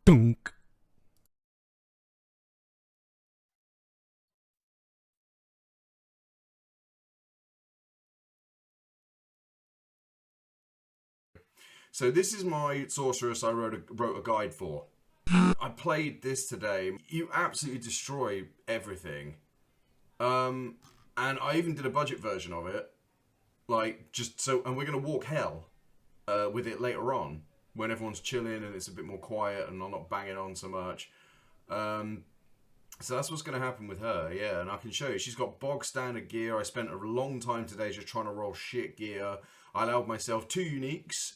Dunk. So this is my Sorceress I wrote a guide for. I played this today. You absolutely destroy everything. Um, and I even did a budget version of it. Like, just so, and we're going to walk hell with it later on when everyone's chilling and it's a bit more quiet and I'm not banging on so much. Um, so that's what's going to happen with her, yeah. And I can show you. She's got bog standard gear. I spent a long time today just trying to roll shit gear. I allowed myself two uniques,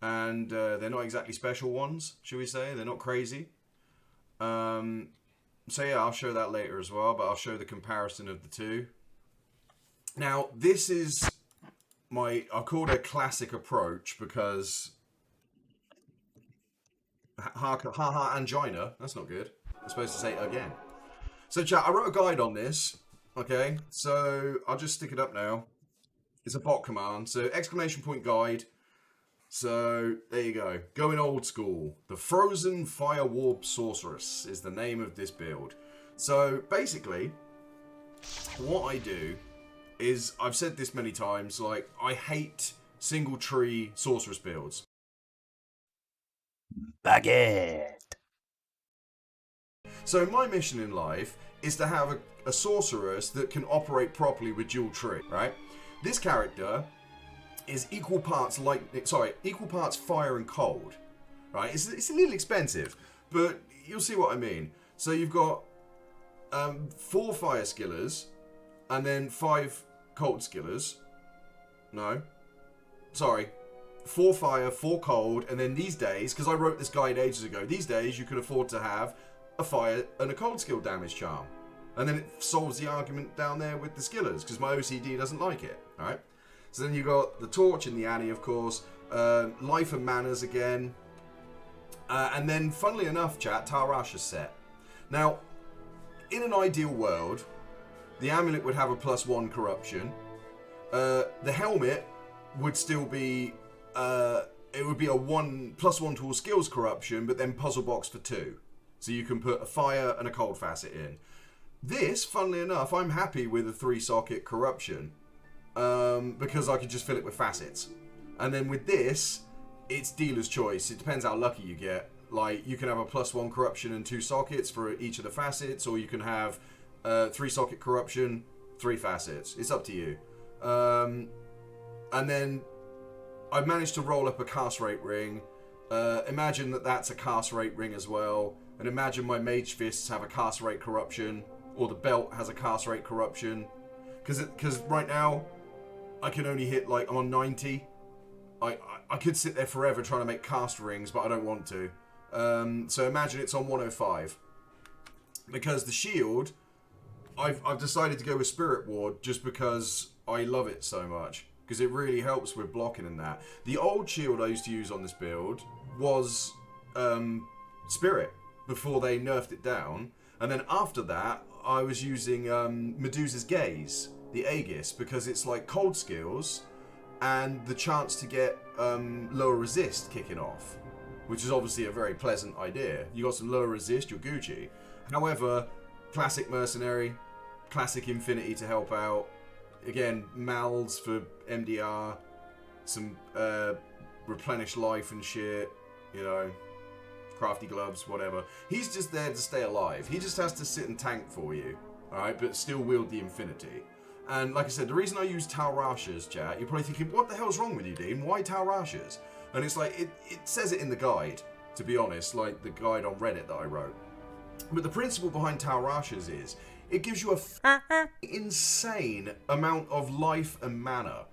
and they're not exactly special ones, should we say? They're not crazy. Um, so yeah, I'll show that later as well, but I'll show the comparison of the two. Now, this is I've called it a classic approach because ha ha angina. That's not good. I'm supposed to say it again. So chat, I wrote a guide on this. Okay, so I'll just stick it up now. It's a bot command. So exclamation point guide. So there you go. Going old school. The Frozen Firewall Sorceress is the name of this build. So basically, what I do is, I've said this many times, like, I hate single tree sorceress builds. Baguette. So my mission in life is to have a sorceress that can operate properly with dual tree, right? This character is equal parts equal parts fire and cold, right? It's a little expensive, but you'll see what I mean. So you've got 4 fire skillers and then 5 cold skillers. No, sorry, 4 fire, 4 cold, and then these days, because I wrote this guide ages ago, these days you can afford to have a fire and a cold skill damage charm. And then it solves the argument down there with the skillers, because my OCD doesn't like it, alright? So then you got the torch and the Annie, of course, life and manners again, and then, funnily enough, chat, Tarasha's set. Now, in an ideal world, the amulet would have a +1 corruption. The helmet would still be, it would be a +1 to all skills corruption, but then puzzle box for 2. So you can put a fire and a cold facet in. This, funnily enough, I'm happy with a 3-socket corruption, because I could just fill it with facets. And then with this, it's dealer's choice. It depends how lucky you get. Like, you can have a +1 corruption and 2 sockets for each of the facets, or you can have 3-socket corruption, 3 facets. It's up to you. And then I've managed to roll up a cast rate ring. Imagine that that's a cast rate ring as well. And imagine my mage fists have a cast rate corruption, or the belt has a cast rate corruption. Because right now, I can only hit, like, I'm on 90. I could sit there forever trying to make cast rings, but I don't want to. So imagine it's on 105. Because the shield, I've decided to go with Spirit Ward just because I love it so much. Because it really helps with blocking and that. The old shield I used to use on this build was Spirit, before they nerfed it down. And then after that, I was using Medusa's Gaze, the Aegis, because it's like cold skills and the chance to get lower resist kicking off, which is obviously a very pleasant idea. You got some lower resist, you're Gucci. However, classic Mercenary, classic Infinity to help out. Again, Mals for MDR, some replenish life and shit, you know, crafty gloves, whatever. He's just there to stay alive. He just has to sit and tank for you, alright, but still wield the Infinity. And like I said, the reason I use Talrashas, chat, you're probably thinking, what the hell's wrong with you, Dean? Why Talrashas? And it's like, it says it in the guide, to be honest, like the guide on Reddit that I wrote. But the principle behind Talrashas is, it gives you a insane amount of life and mana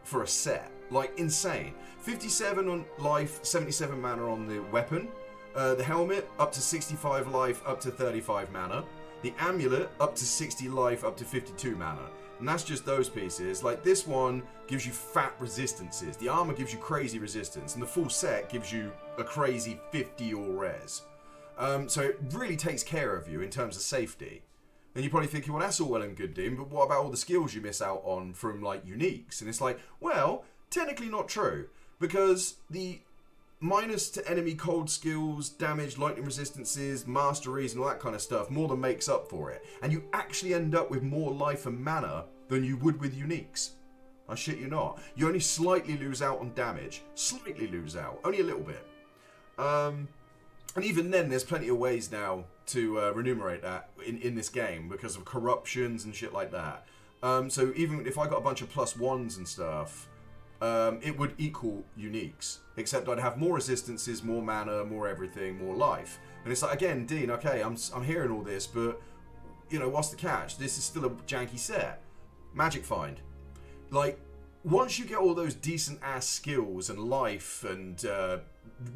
for a set. Like, insane. 57 on life, 77 mana on the weapon. The helmet, up to 65 life, up to 35 mana. The amulet, up to 60 life, up to 52 mana. And that's just those pieces. Like, this one gives you fat resistances. The armor gives you crazy resistance. And the full set gives you a crazy 50 or res. So it really takes care of you in terms of safety. And you're probably thinking, well, that's all well and good, Dean, but what about all the skills you miss out on from, like, uniques? And it's like, well, technically not true. Because the minus to enemy cold skills, damage, lightning resistances, masteries, and all that kind of stuff more than makes up for it. And you actually end up with more life and mana than you would with uniques. I shit you not. You only slightly lose out on damage. Slightly lose out. Only a little bit. And even then, there's plenty of ways now to remunerate that in this game because of corruptions and shit like that. So even if I got a bunch of +1s and stuff, it would equal uniques. Except I'd have more resistances, more mana, more everything, more life. And it's like, again, Dean, okay, I'm hearing all this, but, you know, what's the catch? This is still a janky set. Magic Find. Like, once you get all those decent-ass skills and life and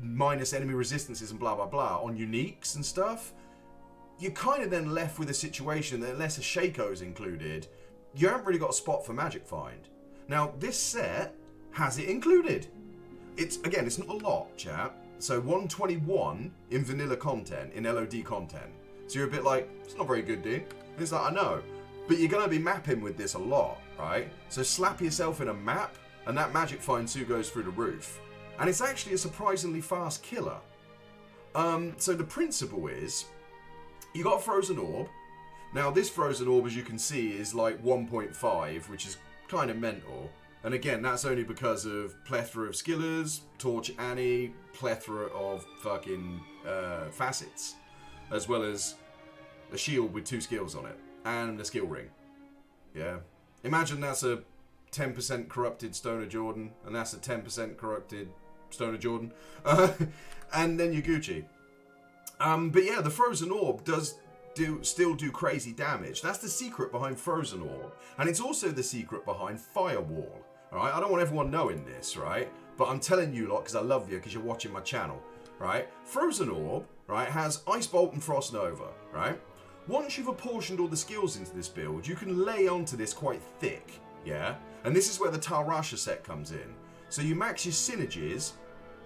minus enemy resistances and blah, blah, blah on uniques and stuff, you're kind of then left with a situation that, unless a Shaco's included, you haven't really got a spot for Magic Find. Now, this set has it included. It's not a lot, chat. So 121 in vanilla content, in LOD content. So you're a bit like, it's not very good, dude. And it's like, I know. But you're going to be mapping with this a lot, right? So slap yourself in a map, and that Magic Find suit goes through the roof. And it's actually a surprisingly fast killer. So the principle is, you got a Frozen Orb. Now, this Frozen Orb, as you can see, is like 1.5, which is kind of mental. And again, that's only because of plethora of skillers, Torch Annie, plethora of fucking facets, as well as a shield with 2 skills on it. And a skill ring. Yeah. Imagine that's a 10% corrupted Stoner Jordan, and that's a 10% corrupted Stoner Jordan. And then you're Gucci. But yeah, the Frozen Orb does still do crazy damage. That's the secret behind Frozen Orb. And it's also the secret behind Firewall. Alright? I don't want everyone knowing this, right? But I'm telling you lot because I love you, because you're watching my channel. Right? Frozen Orb, right, has Ice Bolt and Frost Nova, right? Once you've apportioned all the skills into this build, you can lay onto this quite thick, yeah? And this is where the Tal Rasha set comes in. So you max your synergies,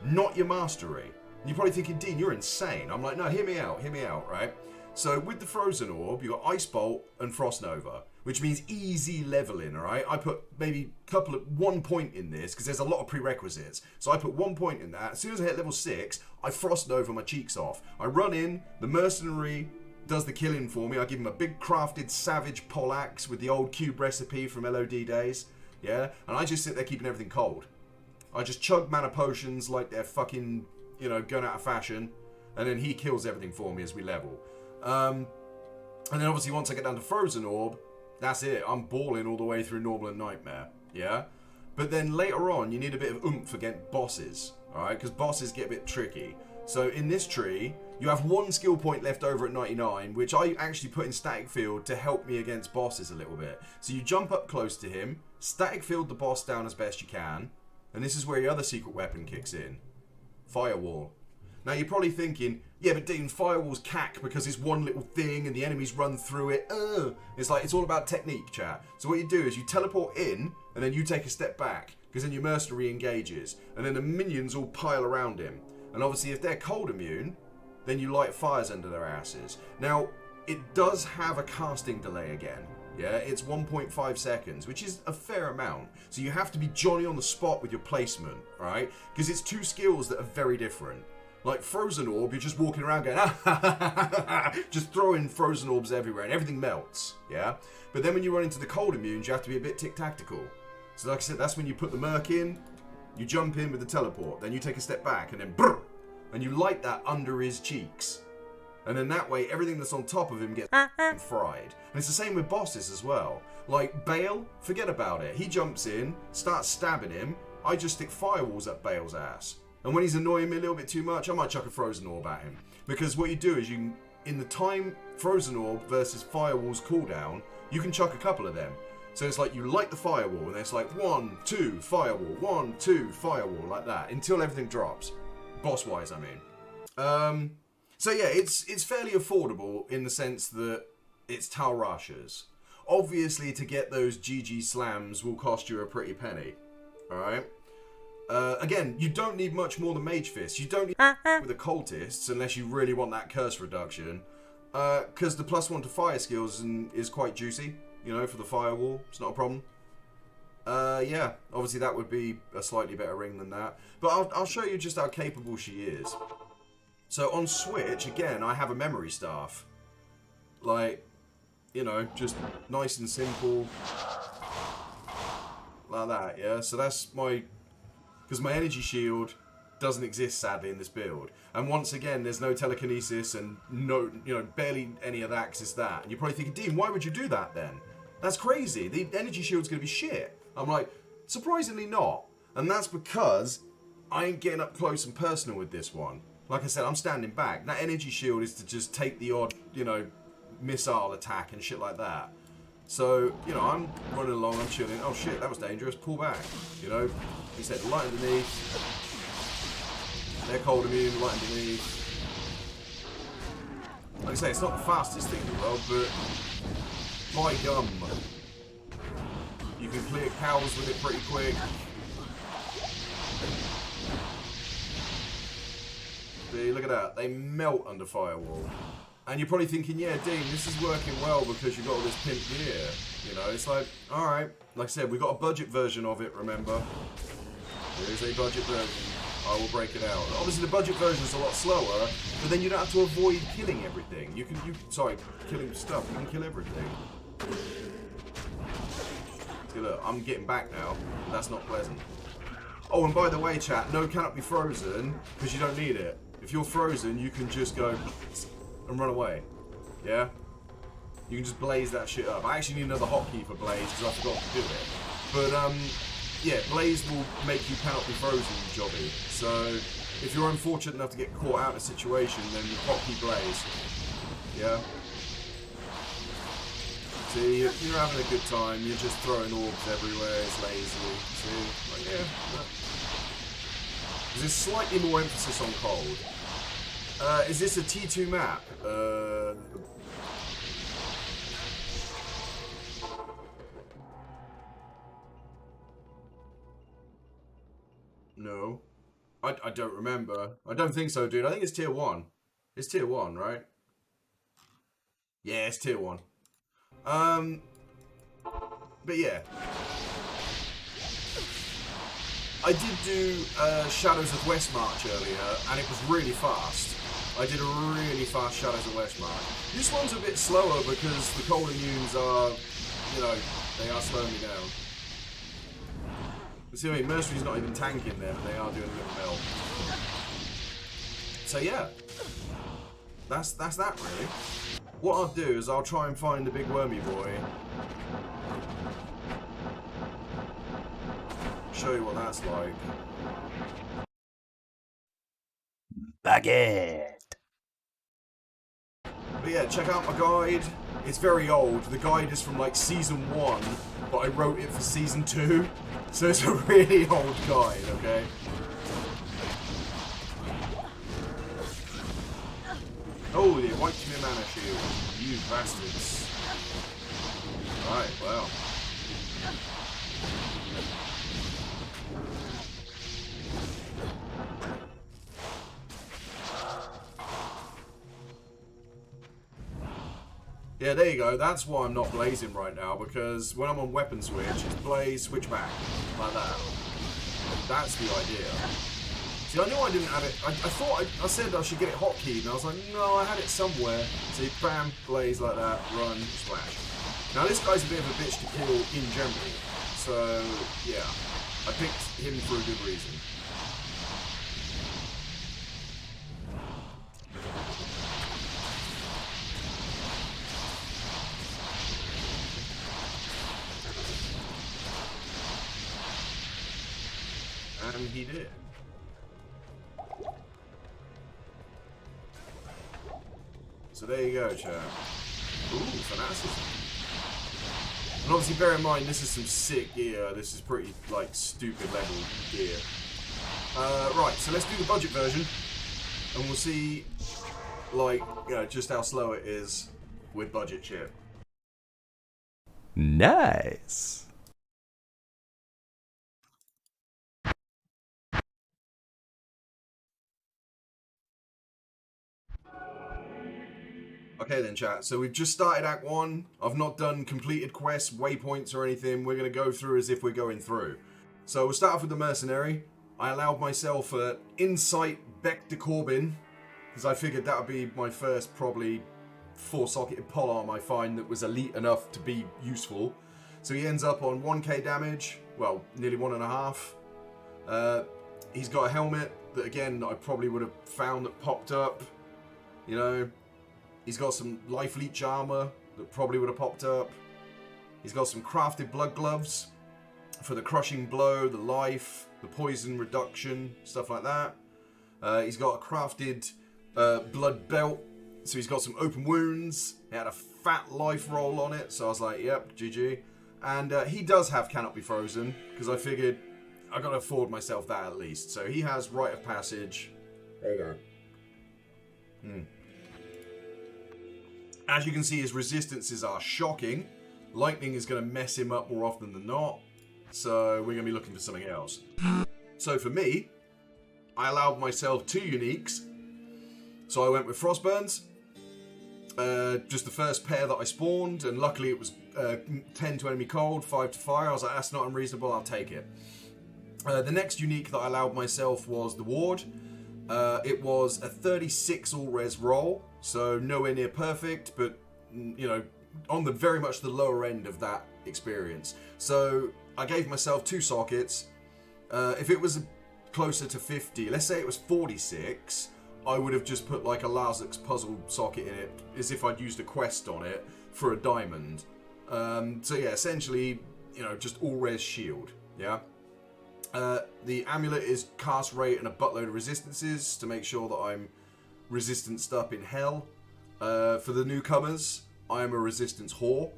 not your mastery. And you're probably thinking, Dean, you're insane. I'm like, no, hear me out, right? So with the Frozen Orb, you got Ice Bolt and Frost Nova, which means easy leveling, alright? I put maybe 1 point in this, because there's a lot of prerequisites. So I put 1 point in that. As soon as I hit level 6, I Frost Nova my cheeks off. I run in, the mercenary does the killing for me. I give him a big crafted savage poleaxe with the old cube recipe from LOD days. Yeah? And I just sit there keeping everything cold. I just chug mana potions like they're fucking, you know, going out of fashion. And then he kills everything for me as we level. And then obviously once I get down to Frozen Orb, that's it. I'm balling all the way through Normal and Nightmare. Yeah? But then later on, you need a bit of oomph against bosses. Alright? Because bosses get a bit tricky. So in this tree, you have 1 skill point left over at 99, which I actually put in Static Field to help me against bosses a little bit. So you jump up close to him, Static Field the boss down as best you can, and this is where your other secret weapon kicks in. Firewall. Now you're probably thinking, yeah, but Dean, Firewall's cack because it's one little thing and the enemies run through it. It's like, it's all about technique, chat. So what you do is you teleport in, and then you take a step back, because then your mercenary engages, and then the minions all pile around him. And obviously if they're cold immune, then you light fires under their asses. Now, it does have a casting delay again. Yeah, it's 1.5 seconds, which is a fair amount. So you have to be Johnny on the spot with your placement, right? Because it's 2 skills that are very different. Like Frozen Orb, you're just walking around going, just throwing Frozen Orbs everywhere and everything melts, yeah? But then when you run into the cold immunes, you have to be a bit tic-tactical. So like I said, that's when you put the Merc in, you jump in with the teleport, then you take a step back, and then brrr, and you light that under his cheeks. And then that way, everything that's on top of him gets fried. And it's the same with bosses as well. Like Bale, forget about it. He jumps in, starts stabbing him, I just stick firewalls up Bale's ass. And when he's annoying me a little bit too much, I might chuck a Frozen Orb at him. Because what you do is you can, in the time Frozen Orb versus Firewall's cooldown, you can chuck a couple of them. So it's like you light the firewall, and it's like 1, 2, firewall, 1, 2, firewall, like that, until everything drops. Boss-wise, I mean. So yeah, it's fairly affordable in the sense that it's Tal Rasha's. Obviously, to get those GG slams will cost you a pretty penny. Alright? Again, you don't need much more than Mage Fist. You don't need with the cultists unless you really want that curse reduction. Because the +1 to fire skills is quite juicy. You know, for the firewall, it's not a problem. Yeah, obviously that would be a slightly better ring than that. But I'll show you just how capable she is. So on Switch, again, I have a memory staff. Like, you know, just nice and simple. Like that, yeah? So that's my... Because my energy shield doesn't exist, sadly, in this build. And once again, there's no telekinesis and no, you know, barely any of that, 'cause it's that. And you're probably thinking, Dean, why would you do that then? That's crazy. The energy shield's going to be shit. I'm like, surprisingly not. And that's because I ain't getting up close and personal with this one. Like I said, I'm standing back. That energy shield is to just take the odd, you know, missile attack and shit like that. So, you know, I'm running along, I'm chilling. Oh shit, that was dangerous. Pull back. You know, he said light underneath. They're cold immune, light underneath. Like I say, it's not the fastest thing in the world, but my gum. You can clear cows with it pretty quick. See, look at that. They melt under Firewall. And you're probably thinking, yeah, Dean, this is working well because you've got all this pimp gear. You know, it's like, alright. Like I said, we've got a budget version of it, remember? There is a budget version. I will break it out. Obviously, the budget version is a lot slower, but then you don't have to avoid killing everything. Sorry, killing stuff. You can kill everything. See, look, I'm getting back now. That's not pleasant. Oh, and by the way, chat, no, cannot be frozen, because you don't need it. If you're frozen, you can just go and run away. Yeah? You can just blaze that shit up. I actually need another hotkey for blaze, because I forgot to do it. But, yeah, blaze will make you cannot be frozen, jobby. So, if you're unfortunate enough to get caught out in a situation, then you hotkey blaze. Yeah? See, you're having a good time, you're just throwing orbs everywhere, it's lazy. See? Like, yeah. There's slightly more emphasis on cold. Is this a T2 map? No. I don't remember. I don't think so, dude. I think it's tier 1. It's tier 1, right? Yeah, it's tier 1. But yeah. I did do Shadows of Westmarch earlier, and it was really fast. I did a really fast Shadows of Westmarch. This one's a bit slower because the cold immunes are, you know, they are slowing me down. You see what I mean? Mercenary's not even tanking them, and they are doing a little melt. So yeah, that's that really. What I'll do is I'll try and find the big wormy boy. Show you what that's like. Baguette. But yeah, check out my guide. It's very old. The guide is from like season 1, but I wrote it for season 2. So it's a really old guide, okay? Oh, they wiped me mana shield. You bastards. Right, well. Yeah, there you go. That's why I'm not blazing right now, because when I'm on weapon switch, it's blaze, switch back. Like that. That's the idea. See, I knew I didn't have it. I thought I said I should get it hotkeyed, and I was like, no, I had it somewhere. See, bam, blaze like that, run, splash. Now, this guy's a bit of a bitch to kill in general. So, yeah. I picked him for a good reason. And he did. So there you go, chat. Ooh, fanaticism. And obviously bear in mind, this is some sick gear. This is pretty, like, stupid level gear. Right, so let's do the budget version. And we'll see, like, you know, just how slow it is with budget chip. Nice. Okay then, chat. So we've just started Act 1. I've not done completed quests, waypoints or anything. We're going to go through as if we're going through. So we'll start off with the Mercenary. I allowed myself an Insight Beck de Corbin, because I figured that would be my first probably 4-socketed polearm I find that was elite enough to be useful. So he ends up on 1k damage, well, nearly 1.5. He's got a helmet that, again, I probably would have found that popped up, you know. He's got some life leech armor that probably would have popped up. He's got some crafted blood gloves for the crushing blow, the life, the poison reduction, stuff like that. He's got a crafted blood belt, so he's got some open wounds. He had a fat life roll on it, so I was like, yep, GG. And he does have Cannot Be Frozen, because I figured I got to afford myself that at least. So he has Rite of Passage. There you go. As you can see, his resistances are shocking. Lightning is going to mess him up more often than not. So we're going to be looking for something else. So for me, I allowed myself 2 uniques. So I went with Frostburns. Just the first pair that I spawned. And luckily it was 10 to enemy cold, 5 to fire. I was like, that's not unreasonable, I'll take it. The next unique that I allowed myself was the Ward. It was a 36 all-res roll. So nowhere near perfect, but, you know, on the very much the lower end of that experience. So I gave myself 2 sockets. If it was closer to 50, let's say it was 46, I would have just put like a Lazarus puzzle socket in it, as if I'd used a quest on it for a diamond. So yeah, essentially, you know, just all-res shield, yeah? The amulet is cast rate and a buttload of resistances to make sure that I'm resistanced up in hell. For the newcomers, I am a resistance whore.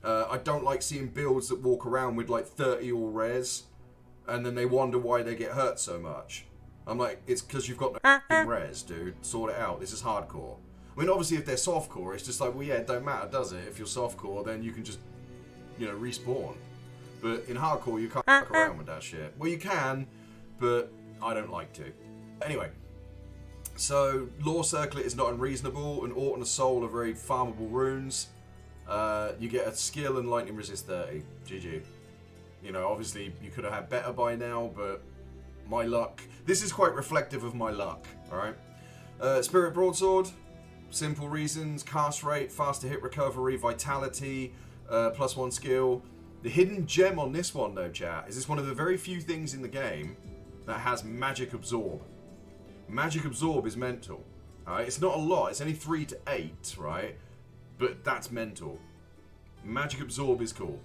I don't like seeing builds that walk around with like 30 all res and then they wonder why they get hurt so much. I'm like, it's because you've got no res, dude. Sort it out. This is hardcore. I mean, obviously, if they're softcore, it's just like, well, yeah, it don't matter, does it? If you're softcore, then you can just, you know, respawn. But in hardcore, you can't fuck around with that shit. Well, you can, but I don't like to. Anyway. So, Law Circlet is not unreasonable, and Ort and a Soul are very farmable runes. You get a skill and lightning resist 30. GG. You know, obviously, you could have had better by now, but my luck. This is quite reflective of my luck, alright? Spirit Broadsword, simple reasons. Cast rate, faster hit recovery, vitality, +1 skill. The hidden gem on this one, though, chat, is this one of the very few things in the game that has Magic Absorb. Magic Absorb is mental. Alright, it's not a lot, it's only 3 to 8, right? But that's mental. Magic Absorb is cool.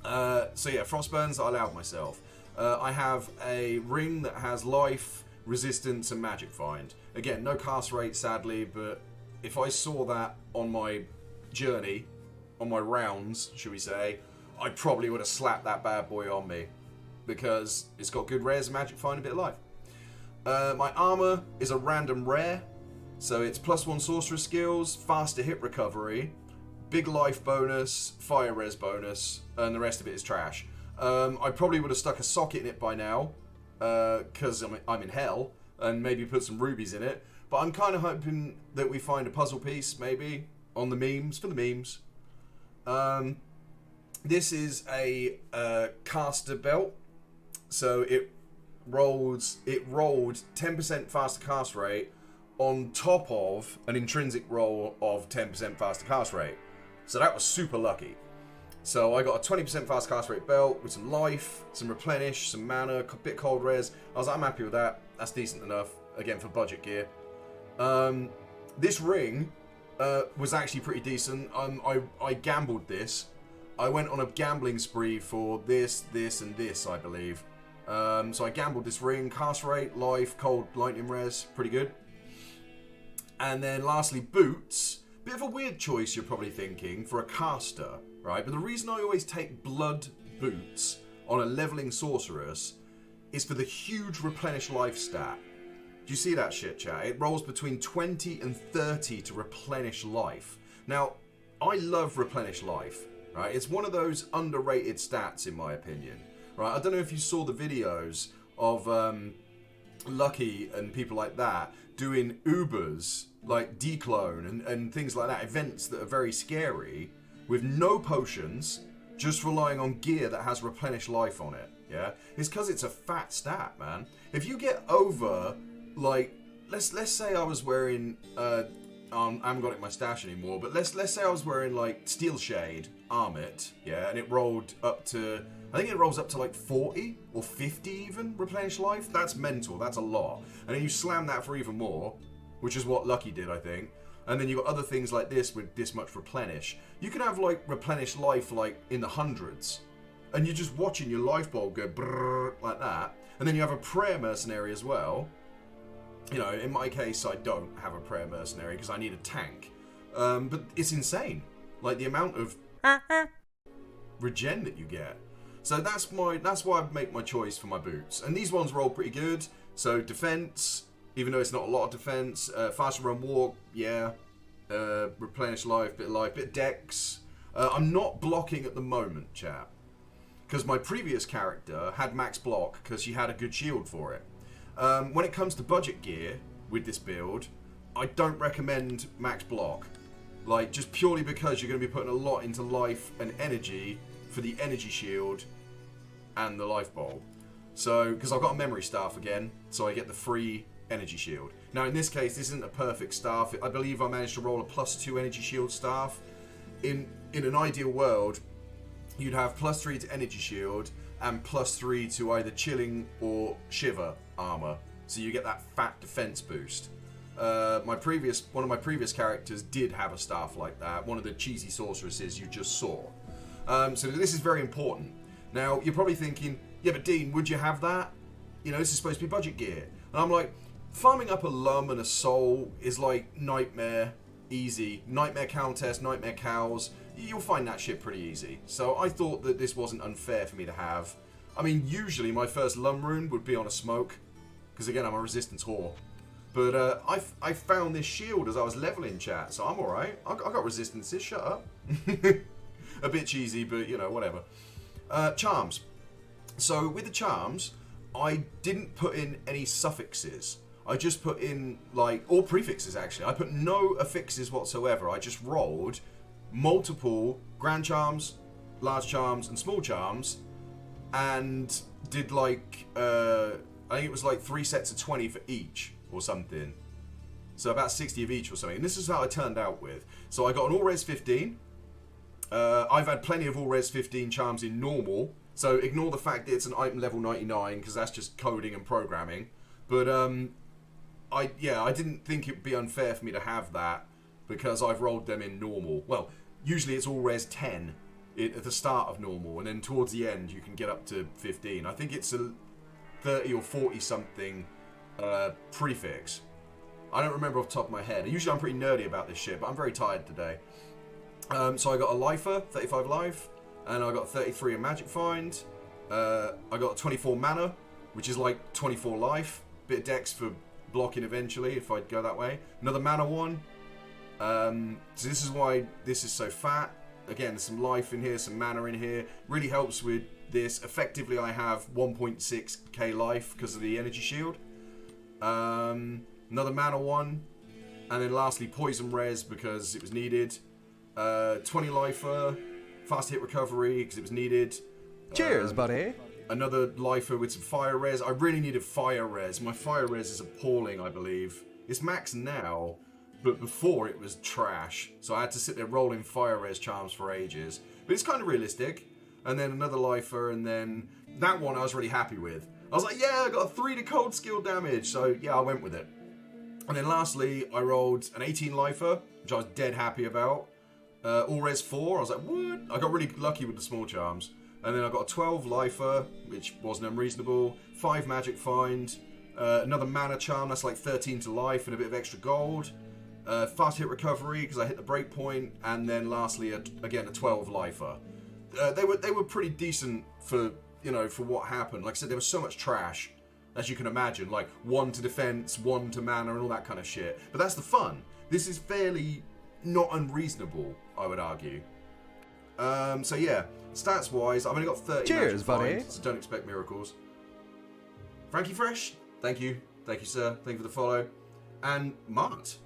So yeah, Frostburns I allowed myself. I have a ring that has life, resistance, and magic find. Again, no cast rate, sadly, but if I saw that on my journey, on my rounds, should we say, I probably would have slapped that bad boy on me. Because it's got good rares, magic find, a bit of life. My armor is a random rare, so it's +1 sorceress skills, faster hit recovery, big life bonus, fire res bonus, and the rest of it is trash. I probably would have stuck a socket in it by now, because I'm in hell, and maybe put some rubies in it. But I'm kind of hoping that we find a puzzle piece, maybe, on the memes, for the memes. This is a caster belt, so it rolled 10% faster cast rate on top of an intrinsic roll of 10% faster cast rate. So that was super lucky. So I got a 20% fast cast rate belt with some life, some replenish, some mana, a bit cold res. I was like, I'm happy with that. That's decent enough, again, for budget gear. This ring was actually pretty decent. I gambled this. I went on a gambling spree for this, and this, I believe. So I gambled this ring, cast rate, life, cold, lightning res, pretty good. And then lastly, boots. Bit of a weird choice, you're probably thinking, for a caster, right? But the reason I always take blood boots on a leveling sorceress is for the huge replenish life stat. Do you see that shit, chat? It rolls between 20 and 30 to replenish life. Now, I love replenish life, right? It's one of those underrated stats, in my opinion. Right, I don't know if you saw the videos of Lucky and people like that doing Ubers, like declone and things like that, events that are very scary with no potions, just relying on gear that has replenish life on it. Yeah, it's because it's a fat stat, man. If you get over, like, let's say I was wearing, I haven't got it in my stash anymore, but let's say I was wearing like Steel Shade Armit, yeah, and it rolled up to, I think it rolls up to like 40 or 50 even replenish life. That's mental. That's a lot. And then you slam that for even more, which is what Lucky did, I think. And then you got other things like this with this much replenish. You can have like replenish life like in the hundreds, and you're just watching your life bar go brrr, like that. And then you have a prayer mercenary as well. You know, in my case, I don't have a prayer mercenary because I need a tank. But it's insane, like the amount of regen that you get. So that's why I make my choice for my boots. And these ones roll pretty good. So defense, even though it's not a lot of defense, faster run walk, yeah. Replenish life, bit of dex. I'm not blocking at the moment, chat, because my previous character had max block because she had a good shield for it. When it comes to budget gear with this build, I don't recommend max block, like just purely because you're going to be putting a lot into life and energy for the energy shield and the life bowl. So, because I've got a memory staff again, so I get the free energy shield. Now in this case, this isn't a perfect staff. I believe I managed to roll a +2 energy shield staff. In an ideal world, you'd have +3 to energy shield and +3 to either chilling or shiver armor. So you get that fat defense boost. One of my previous characters did have a staff like that. One of the cheesy sorceresses you just saw. So this is very important. Now you're probably thinking, yeah, but Dean, would you have that? You know, this is supposed to be budget gear. And I'm like, farming up a lum and a soul is like nightmare easy. Nightmare countess, nightmare cows. You'll find that shit pretty easy. So I thought that this wasn't unfair for me to have. I mean, usually my first lum rune would be on a smoke, because again, I'm a resistance whore. But I found this shield as I was leveling, chat, so I'm alright. I got resistances, shut up. A bit cheesy, but you know, whatever. Charms. So with the charms, I didn't put in any suffixes. I just put in, like, or prefixes actually. I put no affixes whatsoever. I just rolled multiple grand charms, large charms, and small charms, and did like, I think it was like 3 sets of 20 for each or something. So about 60 of each or something. And this is how I turned out with. So I got an all-res 15. I've had plenty of all-res 15 charms in normal. So ignore the fact that it's an item level 99, because that's just coding and programming. But I didn't think it would be unfair for me to have that, because I've rolled them in normal. Well, usually it's all-res 10 at the start of normal, and then towards the end you can get up to 15. I think it's a 30 or 40 something prefix. I don't remember off the top of my head. Usually I'm pretty nerdy about this shit, but I'm very tired today. So I got a lifer, 35 life, and I got 33 in magic find. I got 24 mana, which is like 24 life. Bit of dex for blocking eventually if I go that way. Another mana one. So this is why this is so fat. Again, there's some life in here, some mana in here. Really helps with this. Effectively, I have 1.6k life because of the energy shield. Another mana one. And then lastly, poison res because it was needed. 20 lifer. Fast hit recovery because it was needed. Cheers, buddy. Another lifer with some fire res. I really needed fire res. My fire res is appalling, I believe. It's max now, but before it was trash. So I had to sit there rolling fire res charms for ages. But it's kind of realistic. And then another lifer, and then that one I was really happy with. I was like, yeah, I got a 3 to cold skill damage. So yeah, I went with it. And then lastly, I rolled an 18 lifer, which I was dead happy about. All res 4, I was like, what? I got really lucky with the small charms. And then I got a 12 lifer, which wasn't unreasonable. 5 magic find. Another mana charm, that's like 13 to life and a bit of extra gold. Fast hit recovery, because I hit the break point. And then lastly, again, a 12 lifer. They were pretty decent for, you know, for what happened. Like I said, there was so much trash, as you can imagine. Like 1 to defense, 1 to mana, and all that kind of shit. But that's the fun. This is fairly not unreasonable, I would argue. So yeah, stats wise, I've only got 30. Cheers, buddy. So don't expect miracles. Frankie Fresh, thank you. Thank you, sir. Thank you for the follow. And Mart,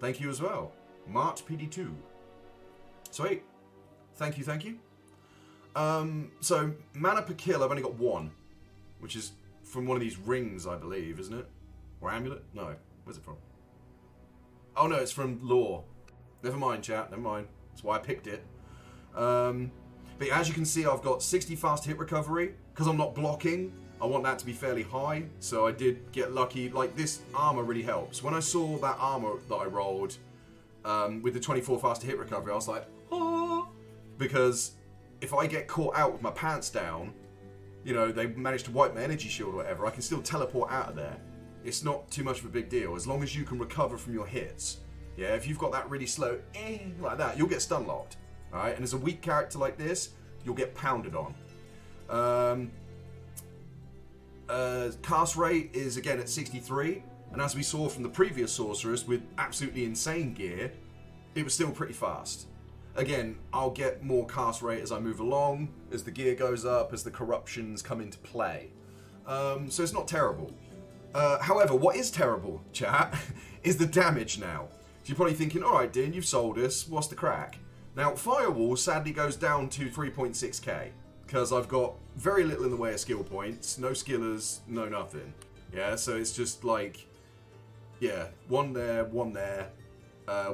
thank you as well. Mart PD2. Sweet. Thank you, thank you. So, mana per kill, I've only got 1. Which is from one of these rings, I believe, isn't it? Or amulet? No. Where's it from? Oh, no, it's from lore. Never mind, chat. Never mind. That's why I picked it. But as you can see, I've got 60 fast hit recovery. Because I'm not blocking, I want that to be fairly high. So I did get lucky. Like, this armor really helps. When I saw that armor that I rolled with the 24 faster hit recovery, I was like, oh. Because if I get caught out with my pants down, you know, they managed to wipe my energy shield or whatever, I can still teleport out of there. It's not too much of a big deal, as long as you can recover from your hits. Yeah, if you've got that really slow, like that, you'll get stun locked. Alright, and as a weak character like this, you'll get pounded on. Cast rate is again at 63, and as we saw from the previous Sorceress with absolutely insane gear, it was still pretty fast. Again, I'll get more cast rate as I move along, as the gear goes up, as the corruptions come into play. So it's not terrible. However, what is terrible, chat, is the damage now. So you're probably thinking, alright Dean, you've sold us, what's the crack? Now, Firewall sadly goes down to 3.6k, because I've got very little in the way of skill points, no skillers, no nothing. Yeah, so it's just like, yeah, one there, one there,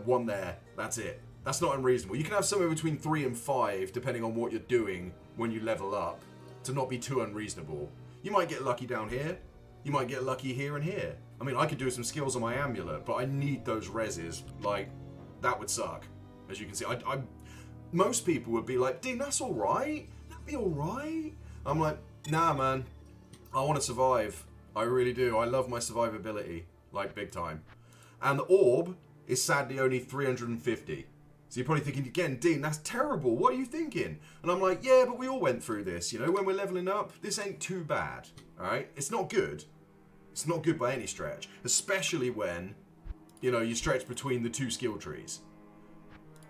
one there, that's it. That's not unreasonable. You can have somewhere between 3 and 5, depending on what you're doing when you level up, to not be too unreasonable. You might get lucky down here. You might get lucky here and here. I mean, I could do some skills on my amulet, but I need those reses. Like, that would suck. As you can see, most people would be like, Dean, that's alright. That'd be alright. I'm like, nah, man. I want to survive. I really do. I love my survivability. Like, big time. And the orb is sadly only 350. So you're probably thinking, again, Dean, that's terrible. What are you thinking? And I'm like, yeah, but we all went through this. You know, when we're leveling up, this ain't too bad. All right? It's not good. It's not good by any stretch. Especially when, you know, you stretch between the 2 skill trees.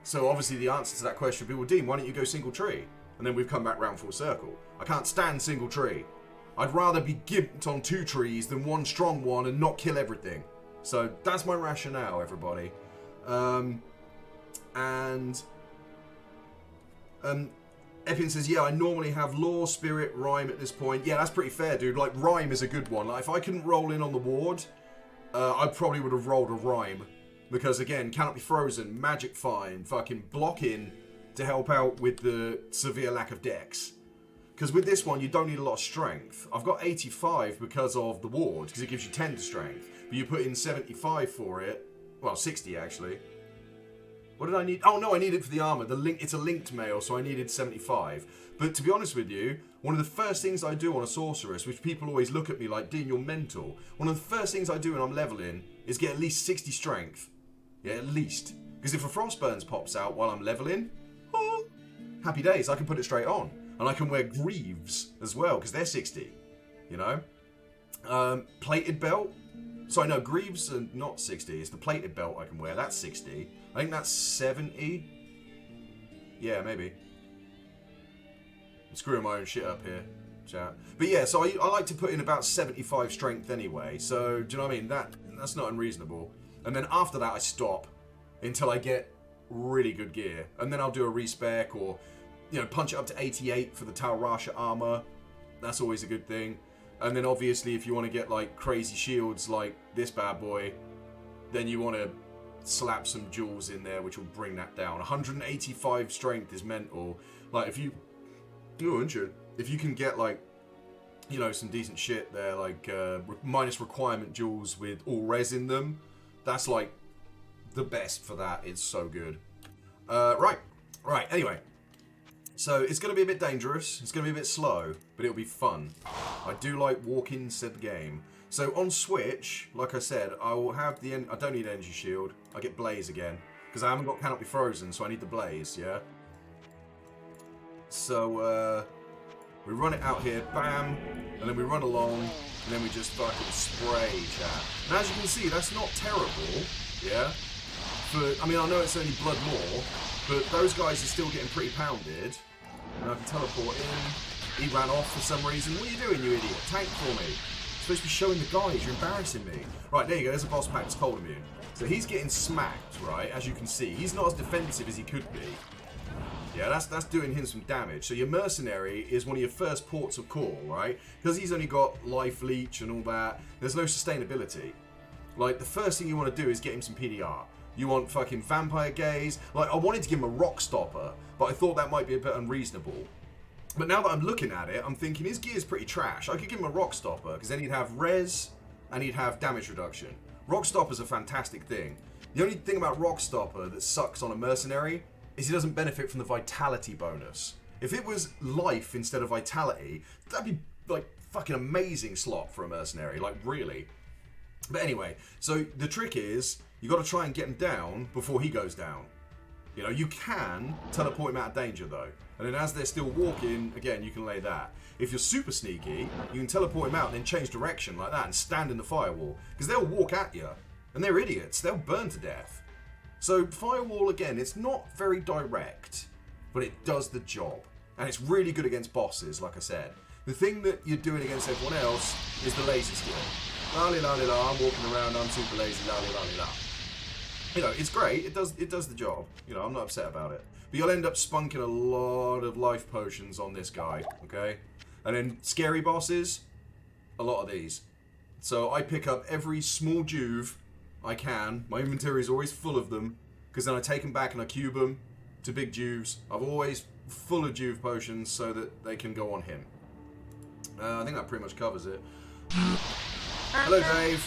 So obviously the answer to that question would be, well, Dean, why don't you go single tree? And then we've come back round full circle. I can't stand single tree. I'd rather be gimped on 2 trees than one strong one and not kill everything. So that's my rationale, everybody. Epian says, yeah, I normally have Law, Spirit, Rhyme at this point. Yeah, that's pretty fair, dude. Like, Rhyme is a good one. Like, if I couldn't roll in on the ward, I probably would have rolled a Rhyme. Because, again, cannot be frozen, magic fine, fucking block in to help out with the severe lack of dex. Because with this one, you don't need a lot of strength. I've got 85 because of the ward, because it gives you 10 to strength. But you put in 75 for it. Well, 60, actually. What did I need? Oh, no, I need it for the armor. It's a linked mail, so I needed 75. But to be honest with you, one of the first things I do on a Sorceress, which people always look at me like, Dean, you're mental. One of the first things I do when I'm leveling is get at least 60 strength. Yeah, at least. Because if a Frostburns pops out while I'm leveling, oh, happy days, I can put it straight on. And I can wear Greaves as well, because they're 60. You know? Plated belt. So I know Greaves are not 60. It's the plated belt I can wear. That's 60. I think that's 70. Yeah, maybe. I'm screwing my own shit up here, chat. But yeah, so I like to put in about 75 strength anyway. So, do you know what I mean? That's not unreasonable. And then after that, I stop until I get really good gear. And then I'll do a respec or, you know, punch it up to 88 for the Taurasha armor. That's always a good thing. And then obviously if you want to get like crazy shields like this bad boy, then you want to slap some jewels in there, which will bring that down. 185 strength is mental. Like if you can get like, you know, some decent shit there, like minus requirement jewels with all res in them, that's like the best for that. It's so good. Right. Anyway. So it's going to be a bit dangerous, it's going to be a bit slow, but it'll be fun. I do like walking said game. So on Switch, like I said, I will have the... I don't need Energy Shield, I get Blaze again. Because I haven't got Cannot Be Frozen, so I need the Blaze, yeah? So, we run it out here, bam, and then we run along, and then we just fucking spray, chat. And as you can see, that's not terrible, yeah? I mean, I know it's only Blood More, but those guys are still getting pretty pounded. And I can teleport in. He ran off for some reason. What are you doing, you idiot? Tank for me. supposed to be showing the guys. You're embarrassing me. Right, there you go. There's a boss pack that's cold immune. So he's getting smacked, right? As you can see. He's not as defensive as he could be. Yeah, that's doing him some damage. So your mercenary is one of your first ports of call, right? Because he's only got life leech and all that. There's no sustainability. Like, the first thing you want to do is get him some PDR. You want fucking vampire gaze. Like, I wanted to give him a rock stopper, but I thought that might be a bit unreasonable. But now that I'm looking at it, I'm thinking his gear's pretty trash. I could give him a rock stopper, because then he'd have res and he'd have damage reduction. Rock stopper's a fantastic thing. The only thing about rock stopper that sucks on a mercenary is he doesn't benefit from the vitality bonus. If it was life instead of vitality, that'd be like fucking amazing slot for a mercenary, like really. But anyway, so the trick is you got to try and get him down before he goes down. You know, you can teleport him out of danger though, and then as they're still walking, again, you can lay that. If you're super sneaky, you can teleport him out and then change direction like that and stand in the firewall, because they'll walk at you, and they're idiots. They'll burn to death. So Firewall, again, it's not very direct, but it does the job. And it's really good against bosses, like I said. The thing that you're doing against everyone else is the lazy skill. La-li-la-li-la, I'm walking around, I'm super lazy, la-li-la-li-la. You know, it's great, it does the job. You know, I'm not upset about it. But you'll end up spunking a lot of life potions on this guy, okay? And then scary bosses, a lot of these. So I pick up every small juve I can. My inventory is always full of them, because then I take them back and I cube them to big juves. I'm always full of juve potions so that they can go on him. I think that pretty much covers it. Hello, Dave.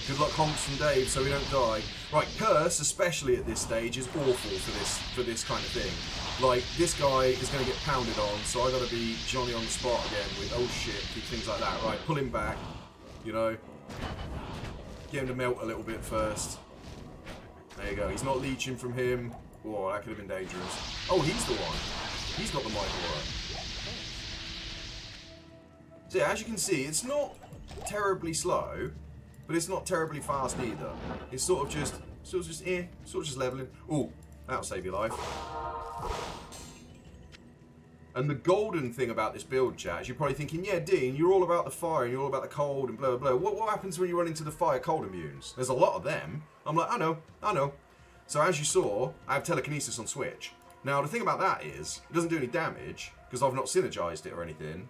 Good luck comps from Dave so we don't die. Right, Curse, especially at this stage, is awful for this kind of thing. Like, this guy is going to get pounded on, so I got to be Johnny on the spot again with, oh shit, things like that. Right, pull him back, you know. Get him to melt a little bit first. There you go. He's not leeching from him. Whoa, that could have been dangerous. Oh, he's the one. He's got the mic aura. So yeah, as you can see, it's not terribly slow, but it's not terribly fast either. It's sort of just leveling. Oh, that'll save your life. And the golden thing about this build, chat, is you're probably thinking, yeah, Dean, you're all about the fire and you're all about the cold and blah, blah, blah. What happens when you run into the fire cold immunes? There's a lot of them. I'm like, I know. So as you saw, I have telekinesis on Switch. Now, the thing about that is, it doesn't do any damage, because I've not synergized it or anything.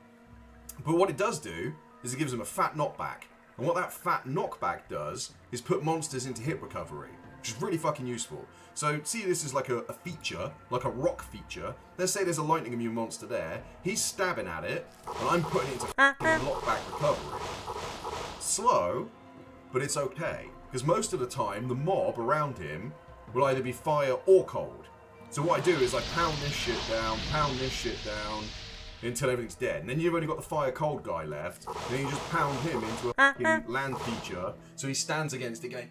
But what it does do, is it gives them a fat knockback. And what that fat knockback does, is put monsters into hit recovery, which is really fucking useful. So see this is like a feature, like a rock feature. Let's say there's a lightning immune monster there. He's stabbing at it, and I'm putting it into knockback recovery. Slow, but it's okay. Because most of the time, the mob around him will either be fire or cold. So what I do is I pound this shit down, until everything's dead. And then you've only got the fire cold guy left. And then you just pound him into a fucking land feature. So he stands against it going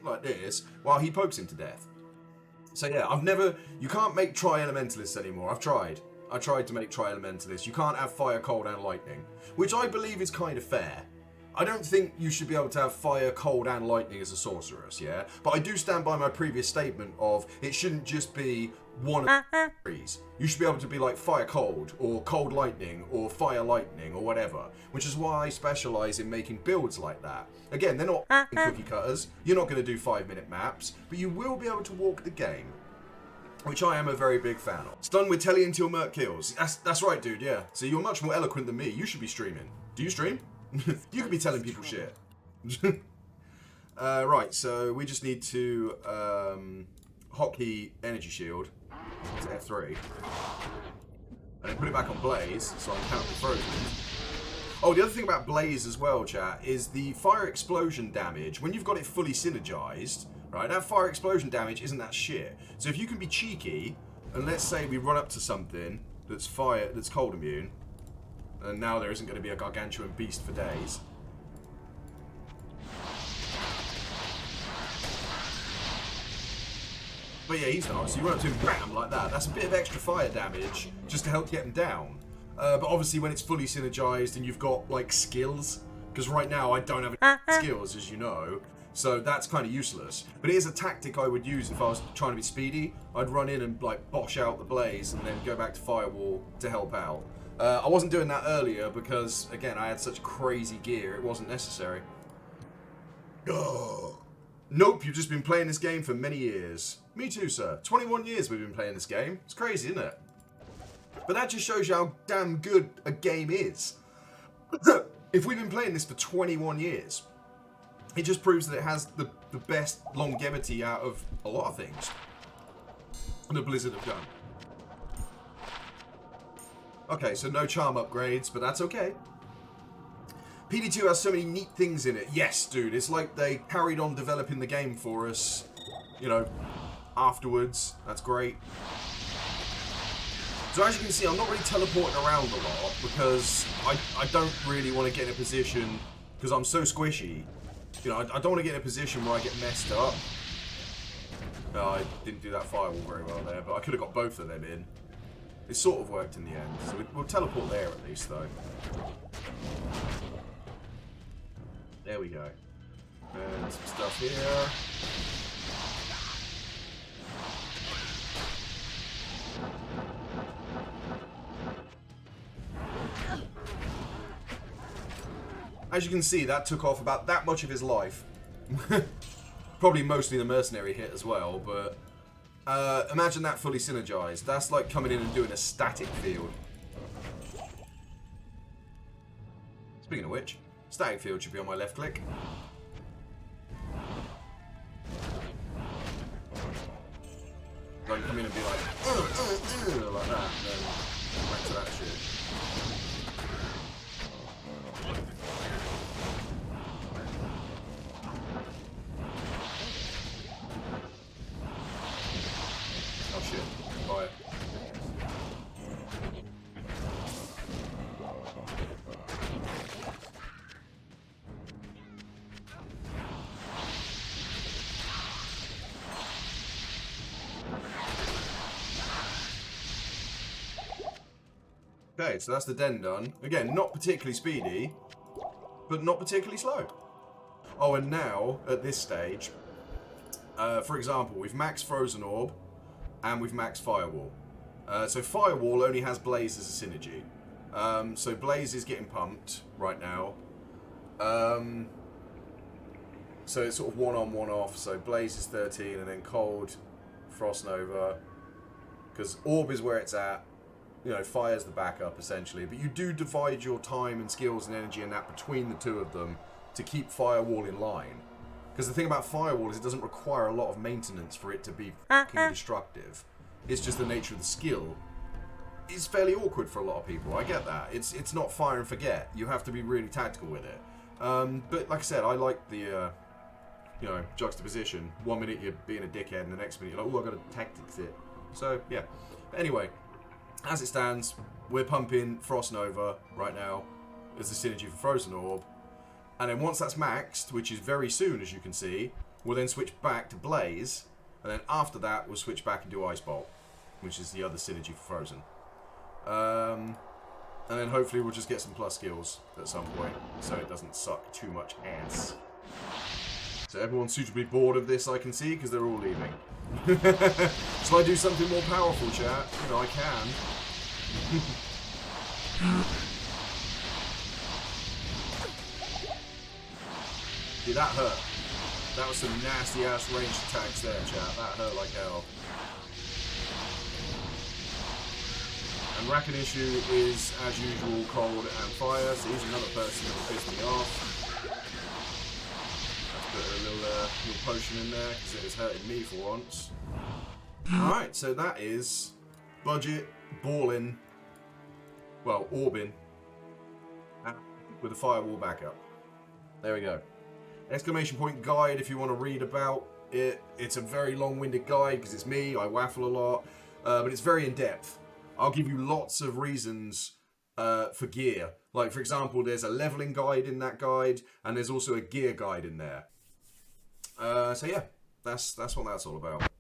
like this while he pokes him to death. So yeah, you can't make tri-elementalists anymore. I've tried. I tried to make tri-elementalists. You can't have fire, cold, and lightning. Which I believe is kind of fair. I don't think you should be able to have fire, cold, and lightning as a sorceress, yeah? But I do stand by my previous statement of it shouldn't just be one of the threes. You should be able to be like fire, cold, or cold, lightning, or fire, lightning, or whatever. Which is why I specialise in making builds like that. Again, they're not cookie cutters. You're not going to do 5-minute maps, but you will be able to walk the game. Which I am a very big fan of. Stun with telly until Merc kills. That's right, dude, yeah. So you're much more eloquent than me. You should be streaming. Do you stream? You could be telling people shit. Right, so we just need to hotkey energy shield to F3. And then put it back on Blaze, so I can count the frozen. Oh, the other thing about Blaze as well, chat, is the fire explosion damage. When you've got it fully synergized, right, that fire explosion damage isn't that shit. So if you can be cheeky, and let's say we run up to something that's cold immune, and now there isn't going to be a gargantuan beast for days. But yeah, he's nice. So you run up to him, bam, like that. That's a bit of extra fire damage just to help get him down. But obviously when it's fully synergized and you've got, like, skills, because right now I don't have any skills, as you know, so that's kind of useless. But it is a tactic I would use if I was trying to be speedy. I'd run in and, like, bosh out the Blaze and then go back to Firewall to help out. I wasn't doing that earlier because, again, I had such crazy gear, it wasn't necessary. Ugh. Nope, you've just been playing this game for many years. Me too, sir. 21 years we've been playing this game. It's crazy, isn't it? But that just shows you how damn good a game is. If we've been playing this for 21 years, it just proves that it has the best longevity out of a lot of things that Blizzard have done. Okay, so no charm upgrades, but that's okay. PD2 has so many neat things in it. Yes, dude, it's like they carried on developing the game for us, you know, afterwards. That's great. So as you can see, I'm not really teleporting around a lot because I don't really want to get in a position, because I'm so squishy, you know, I don't want to get in a position where I get messed up. No, I didn't do that firewall very well there, but I could have got both of them in. It sort of worked in the end, so we'll teleport there at least, though. There we go. And some stuff here. As you can see, that took off about that much of his life. Probably mostly the mercenary hit as well, but imagine that fully synergized. That's like coming in and doing a static field. Speaking of which, static field should be on my left click. I can come in and be like that, and then back to that shit. Oh shit, buy it. Okay, so that's the den done. Again, not particularly speedy, but not particularly slow. Oh, and now, at this stage, for example, we've maxed Frozen Orb, and we've maxed Firewall. So Firewall only has Blaze as a synergy. So Blaze is getting pumped right now. So it's sort of one on, one off. So Blaze is 13, and then Cold, Frost Nova. Because Orb is where it's at. You know, Fire's the backup, essentially. But you do divide your time and skills and energy and that between the two of them to keep Firewall in line. Because the thing about Firewall is it doesn't require a lot of maintenance for it to be fucking destructive. It's just the nature of the skill. It's fairly awkward for a lot of people, I get that. It's not fire and forget. You have to be really tactical with it. But like I said, I like the, you know, juxtaposition. 1 minute you're being a dickhead and the next minute you're like, oh, I've got to tactics it. So, yeah. But anyway, as it stands, we're pumping Frost Nova right now as the synergy for Frozen Orb. And then once that's maxed, which is very soon as you can see, we'll then switch back to Blaze. And then after that, we'll switch back and do Ice Bolt, which is the other synergy for Frozen. And then hopefully we'll just get some plus skills at some point, so it doesn't suck too much ass. So everyone's suitably bored of this, I can see, because they're all leaving. Shall I do something more powerful, chat? You know, I can. See, that hurt. That was some nasty ass ranged attacks there, chat. That hurt like hell. And Rakan'Ishu is, as usual, cold and fire, so he's another person that will piss me off. Let's put a little potion in there, because it is hurting me for once. Alright, so that is budget, balling, well, orbing, with a firewall backup. There we go. Exclamation point guide if you want to read about it. It's a very long-winded guide, because it's me, I waffle a lot, but it's very in-depth. I'll give you lots of reasons for gear. Like, for example, there's a leveling guide in that guide, and there's also a gear guide in there. So yeah, that's what that's all about.